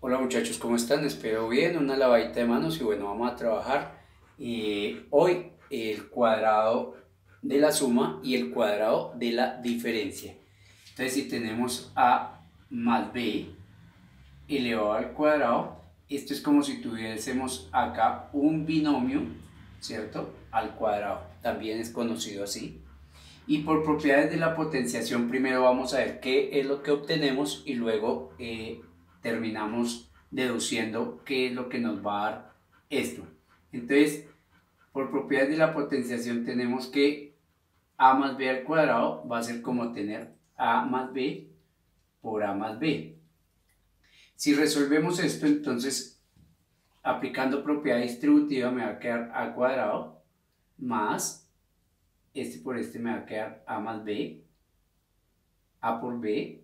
Hola muchachos, ¿cómo están? Espero bien, una lavadita de manos y bueno, vamos a trabajar hoy el cuadrado de la suma y el cuadrado de la diferencia. Entonces si tenemos a más b elevado al cuadrado, esto es como si tuviésemos acá un binomio, ¿cierto? Al cuadrado, también es conocido así. Y por propiedades de la potenciación, primero vamos a ver qué es lo que obtenemos y luego terminamos deduciendo qué es lo que nos va a dar esto. Entonces, por propiedades de la potenciación tenemos que a más b al cuadrado va a ser como tener a más b por a más b. Si resolvemos esto, entonces aplicando propiedad distributiva me va a quedar a cuadrado más este por este me va a quedar a más b, a por b,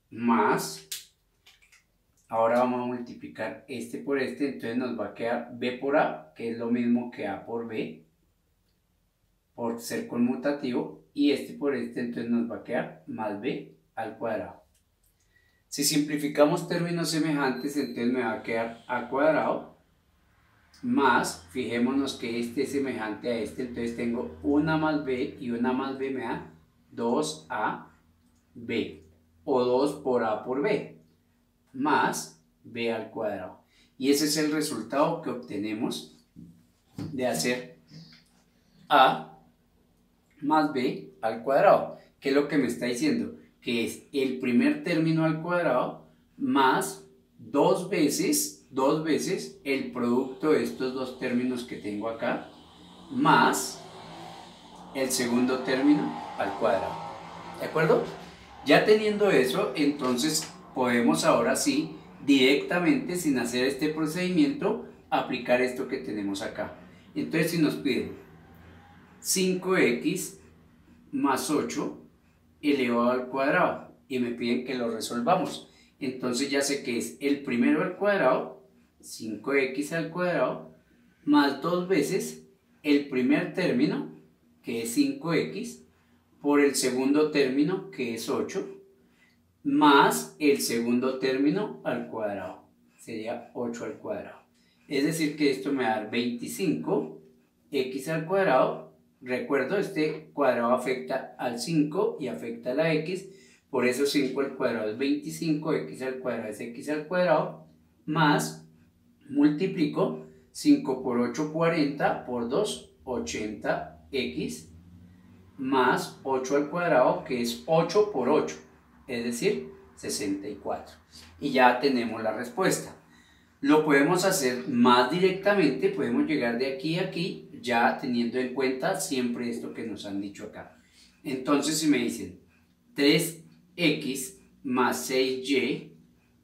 más, ahora vamos a multiplicar este por este, entonces nos va a quedar b por a, que es lo mismo que a por b, por ser conmutativo, y este por este, entonces nos va a quedar más b al cuadrado. Si simplificamos términos semejantes, entonces me va a quedar a cuadrado, más, fijémonos que este es semejante a este, entonces tengo una más b y una más b me da 2ab, o 2 por a por b, más b al cuadrado. Y ese es el resultado que obtenemos de hacer a más b al cuadrado. ¿Qué es lo que me está diciendo? Que es el primer término al cuadrado más dos veces el producto de estos dos términos que tengo acá, más el segundo término al cuadrado. ¿De acuerdo? Ya teniendo eso, entonces podemos ahora sí, directamente, sin hacer este procedimiento, aplicar esto que tenemos acá. Entonces, si nos piden 5x más 8 elevado al cuadrado y me piden que lo resolvamos, entonces ya sé que es el primero al cuadrado, 5x al cuadrado, más dos veces el primer término, que es 5x, por el segundo término, que es 8, más el segundo término al cuadrado, sería 8 al cuadrado. Es decir que esto me va a dar 25x al cuadrado. Recuerdo, este cuadrado afecta al 5 y afecta a la x, por eso 5 al cuadrado es 25, x al cuadrado es x al cuadrado, más, multiplico 5 por 8, 40, por 2, 80x, más 8 al cuadrado, que es 8 por 8, es decir, 64. Y ya tenemos la respuesta. Lo podemos hacer más directamente, podemos llegar de aquí a aquí, ya teniendo en cuenta siempre esto que nos han dicho acá. Entonces, si me dicen 3x más 6y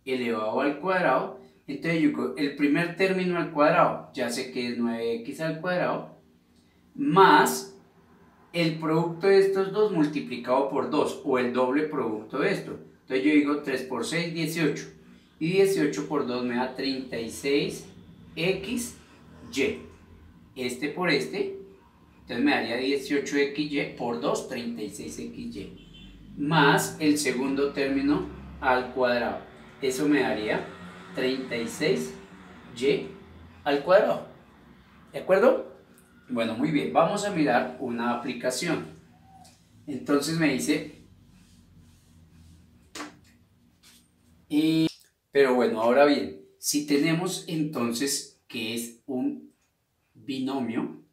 elevado al cuadrado, entonces yo digo, el primer término al cuadrado, ya sé que es 9x al cuadrado, más el producto de estos dos multiplicado por 2 o el doble producto de esto. Entonces yo digo 3 por 6, 18. Y 18 por 2 me da 36xy. Este por este, entonces me daría 18xy por 2, 36xy. Más el segundo término al cuadrado. Eso me daría 36y al cuadrado. ¿De acuerdo? Bueno, muy bien, vamos a mirar una aplicación. Entonces me dice, pero bueno, ahora bien, si tenemos entonces que es un binomio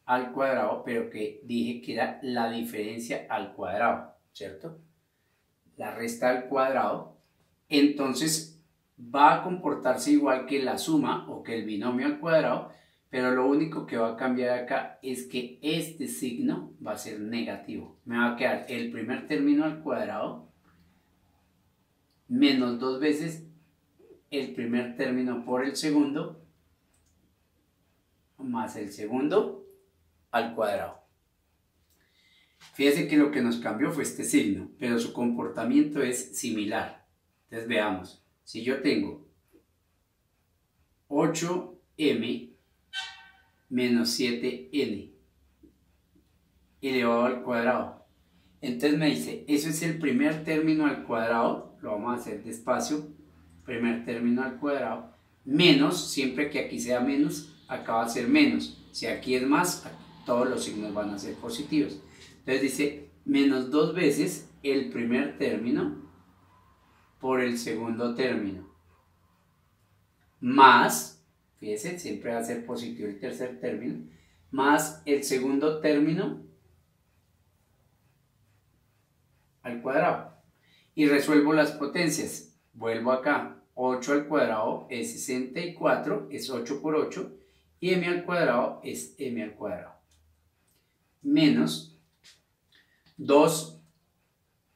al cuadrado, pero que dije que era la diferencia al cuadrado, ¿cierto? La resta al cuadrado, entonces va a comportarse igual que la suma o que el binomio al cuadrado, pero lo único que va a cambiar acá es que este signo va a ser negativo. Me va a quedar el primer término al cuadrado menos dos veces el primer término por el segundo más el segundo al cuadrado. Fíjense que lo que nos cambió fue este signo, pero su comportamiento es similar. Entonces veamos, si yo tengo 8m menos 7n elevado al cuadrado, Entonces me dice, eso es el primer término al cuadrado, lo vamos a hacer despacio, primer término al cuadrado, menos, siempre que aquí sea menos, acá va a ser menos. Si aquí es más, todos los signos van a ser positivos. Entonces dice, menos 2 veces el primer término por el segundo término, más, fíjense, siempre va a ser positivo el tercer término, más el segundo término al cuadrado. Y resuelvo las potencias. Vuelvo acá. 8 al cuadrado es 64, es 8 por 8. Y m al cuadrado es m al cuadrado. Menos 2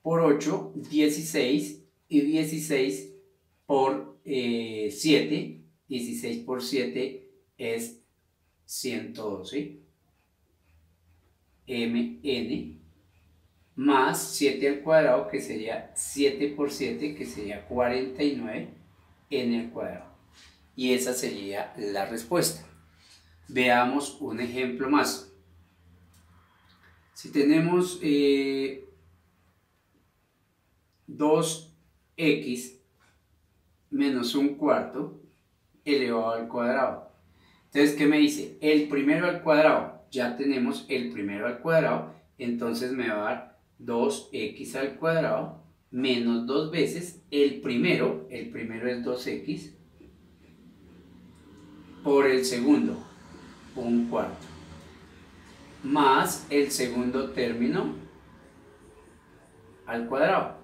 por 8, 16. Y 16 por 7. 16 por 7 es 112. mn. Más 7 al cuadrado, que sería 7 por 7, que sería 49, n al cuadrado. Y esa sería la respuesta. Veamos un ejemplo más. Si tenemos 2x menos un cuarto elevado al cuadrado. Entonces, ¿qué me dice? El primero al cuadrado. Ya tenemos el primero al cuadrado. Entonces me va a dar 2x al cuadrado menos 2 veces el primero es 2x, por el segundo, un cuarto, más el segundo término al cuadrado.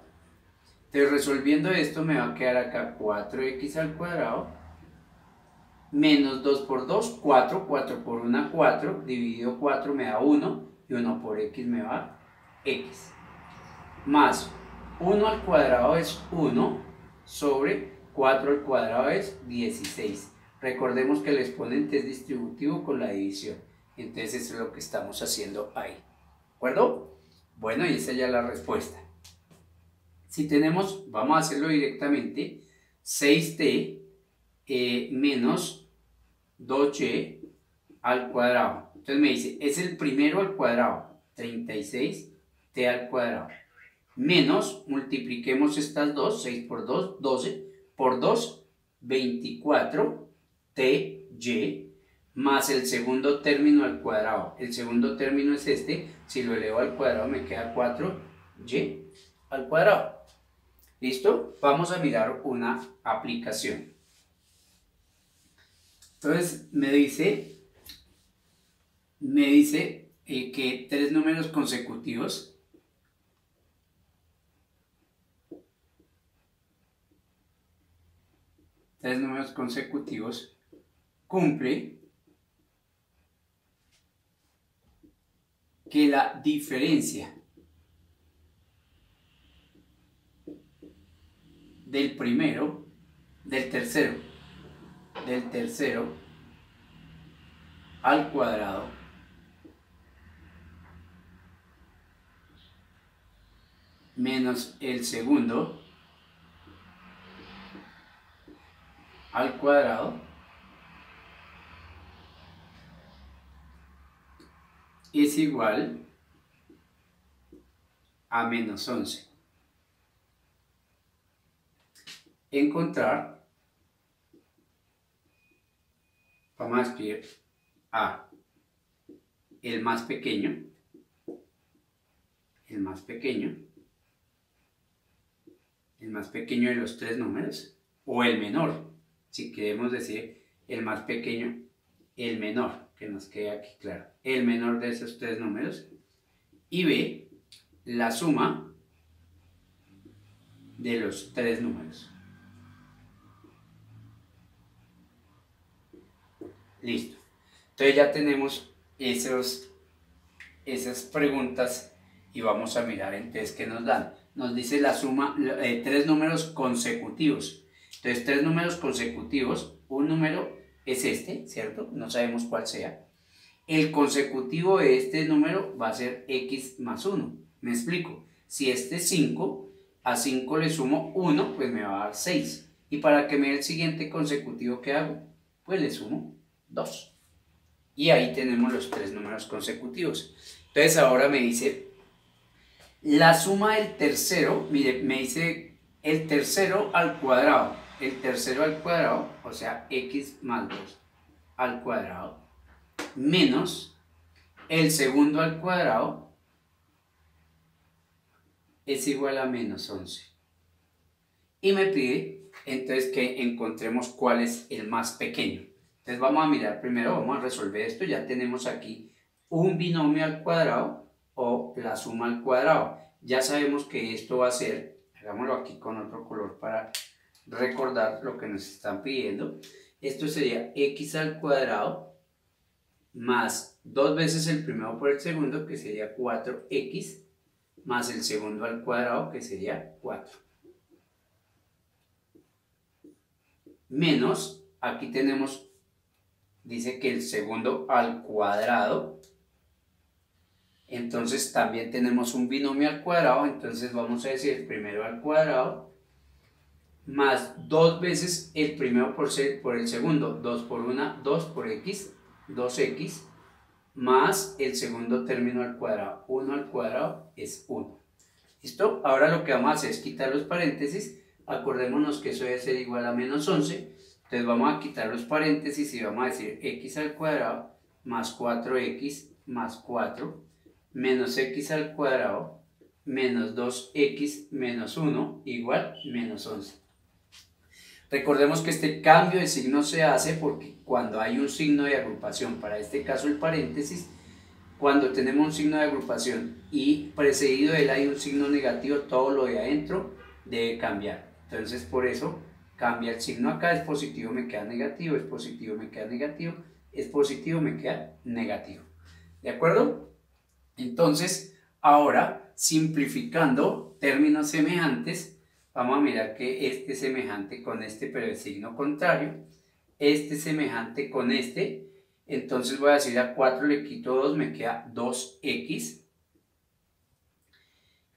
Entonces, resolviendo esto me va a quedar acá 4x al cuadrado menos 2 por 2, 4, 4 por 1, 4, dividido 4 me da 1 y 1 por x me va x, más 1 al cuadrado es 1 sobre 4 al cuadrado es 16. Recordemos que el exponente es distributivo con la división, entonces eso es lo que estamos haciendo ahí, ¿de acuerdo? Bueno, y esa ya es la respuesta. Si tenemos, vamos a hacerlo directamente, 6t menos 2y al cuadrado. Entonces me dice, es el primero al cuadrado, 36t al cuadrado, menos, multipliquemos estas dos, 6 por 2, 12, por 2, 24t, más el segundo término al cuadrado. El segundo término es este, si lo elevo al cuadrado me queda 4y al cuadrado. ¿Listo? Vamos a mirar una aplicación. Entonces me dice que tres números consecutivos cumple que la diferencia del tercero al cuadrado menos el segundo al cuadrado es igual a menos 11. Encontrar, vamos a escribir a el más pequeño de los tres números, o el menor, si queremos decir el más pequeño, el menor, que nos quede aquí claro, el menor de esos tres números, y b, la suma de los tres números. Listo. Entonces ya tenemos esas preguntas y vamos a mirar entonces qué nos dan. Nos dice la suma de tres números consecutivos. Entonces, tres números consecutivos, un número es este, ¿cierto? No sabemos cuál sea. El consecutivo de este número va a ser x más 1. Me explico. Si este es 5, a 5 le sumo 1, pues me va a dar 6. Y para que me dé el siguiente consecutivo, ¿qué hago? Pues le sumo 2. Y ahí tenemos los tres números consecutivos. Entonces ahora me dice La suma del tercero, mire, me dice el tercero al cuadrado. El tercero al cuadrado, o sea, x más 2 al cuadrado, menos el segundo al cuadrado es igual a menos 11. Y me pide entonces que encontremos cuál es el más pequeño. Entonces vamos a mirar primero, vamos a resolver esto. Ya tenemos aquí un binomio al cuadrado o la suma al cuadrado. Ya sabemos que esto va a ser, hagámoslo aquí con otro color para recordar lo que nos están pidiendo. Esto sería x al cuadrado más 2 veces el primero por el segundo, que sería 4x, más el segundo al cuadrado, que sería 4. Menos, aquí tenemos, dice que el segundo al cuadrado, entonces también tenemos un binomio al cuadrado, entonces vamos a decir el primero al cuadrado, más 2 veces el primero por el segundo, 2 por 1, 2 por x, 2x, más el segundo término al cuadrado, 1 al cuadrado es 1. ¿Listo? Ahora lo que vamos a hacer es quitar los paréntesis. Acordémonos que eso debe ser igual a menos 11. Entonces vamos a quitar los paréntesis y vamos a decir x al cuadrado más 4x más 4 menos x al cuadrado menos 2x menos 1 igual menos 11. Recordemos que este cambio de signo se hace porque cuando hay un signo de agrupación, para este caso el paréntesis, cuando tenemos un signo de agrupación y precedido de él hay un signo negativo, todo lo de adentro debe cambiar. Entonces por eso cambia el signo acá, es positivo, me queda negativo, es positivo, me queda negativo, es positivo, me queda negativo. ¿De acuerdo? Entonces, ahora, simplificando términos semejantes, vamos a mirar que este es semejante con este, pero de signo contrario. Este es semejante con este. Entonces voy a decir a 4 le quito 2, me queda 2x.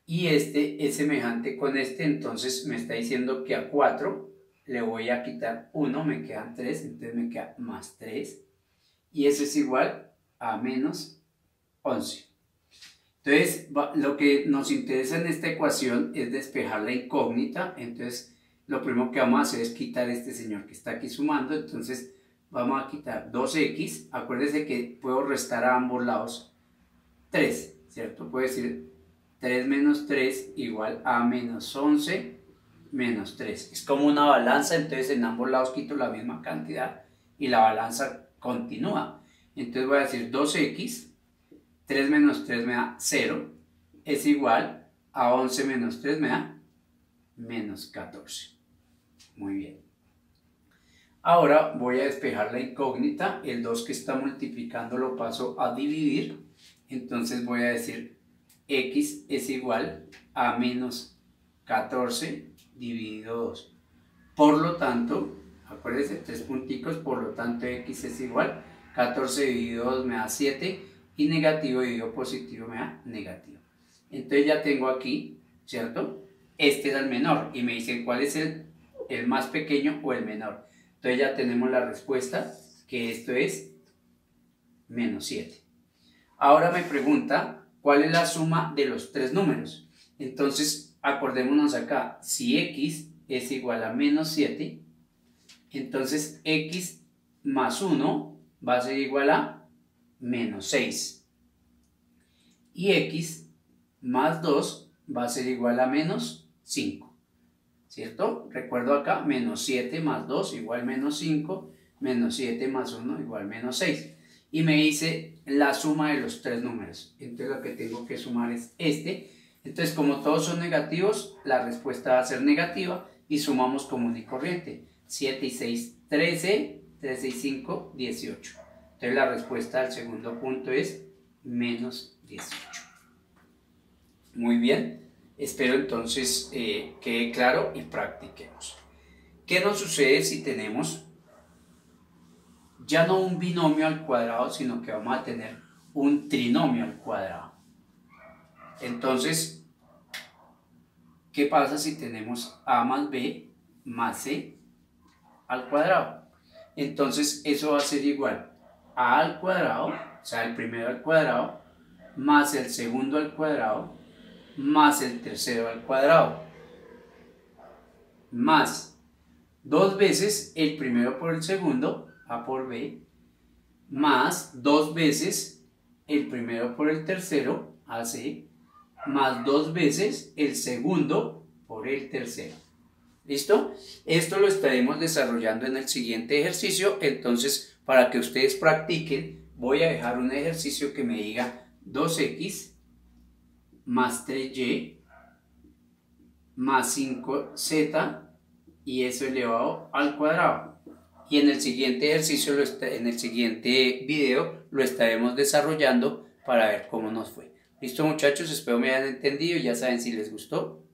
Y este es semejante con este, entonces me está diciendo que a 4 le voy a quitar 1, me quedan 3, entonces me queda más 3. Y eso es igual a menos 11. Entonces, lo que nos interesa en esta ecuación es despejar la incógnita. Entonces, lo primero que vamos a hacer es quitar este señor que está aquí sumando. Entonces, vamos a quitar 2x. Acuérdense que puedo restar a ambos lados 3, ¿cierto? Puedo decir 3 menos 3 igual a menos 11 menos 3. Es como una balanza, entonces en ambos lados quito la misma cantidad y la balanza continúa. Entonces voy a decir 2x. 3 menos 3 me da 0, es igual a 11 menos 3 me da menos 14. Muy bien. Ahora voy a despejar la incógnita, el 2 que está multiplicando lo paso a dividir, entonces voy a decir x es igual a menos 14 dividido 2. Por lo tanto, acuérdense, 3 punticos, por lo tanto x es igual, 14 dividido 2 me da 7, y negativo dividido positivo me da negativo. Entonces ya tengo aquí, ¿cierto? Este es el menor y me dicen cuál es el más pequeño o el menor. Entonces ya tenemos la respuesta, que esto es menos 7. Ahora me pregunta cuál es la suma de los tres números. Entonces acordémonos acá, si x es igual a menos 7, entonces x más 1 va a ser igual a menos 6. Y x más 2 va a ser igual a menos 5. ¿Cierto? Recuerdo acá, menos 7 más 2 igual menos 5, menos 7 más 1 igual menos 6. Y me dice la suma de los tres números. Entonces lo que tengo que sumar es este. Entonces como todos son negativos, la respuesta va a ser negativa y sumamos común y corriente. 7 y 6, 13, 13 y 5, 18. Entonces la respuesta al segundo punto es menos 18. Muy bien, espero entonces quede claro y practiquemos. ¿Qué nos sucede si tenemos ya no un binomio al cuadrado, sino que vamos a tener un trinomio al cuadrado? Entonces, ¿qué pasa si tenemos a más b más c al cuadrado? Entonces eso va a ser igual a al cuadrado, o sea el primero al cuadrado, más el segundo al cuadrado, más el tercero al cuadrado, más 2 veces el primero por el segundo, A por B, más 2 veces el primero por el tercero, AC, más 2 veces el segundo por el tercero. ¿Listo? Esto lo estaremos desarrollando en el siguiente ejercicio. Entonces, para que ustedes practiquen, voy a dejar un ejercicio que me diga 2x más 3y más 5z y eso elevado al cuadrado. Y en el siguiente ejercicio, en el siguiente video, lo estaremos desarrollando para ver cómo nos fue. Listo, muchachos, espero me hayan entendido. Ya saben, si les gustó,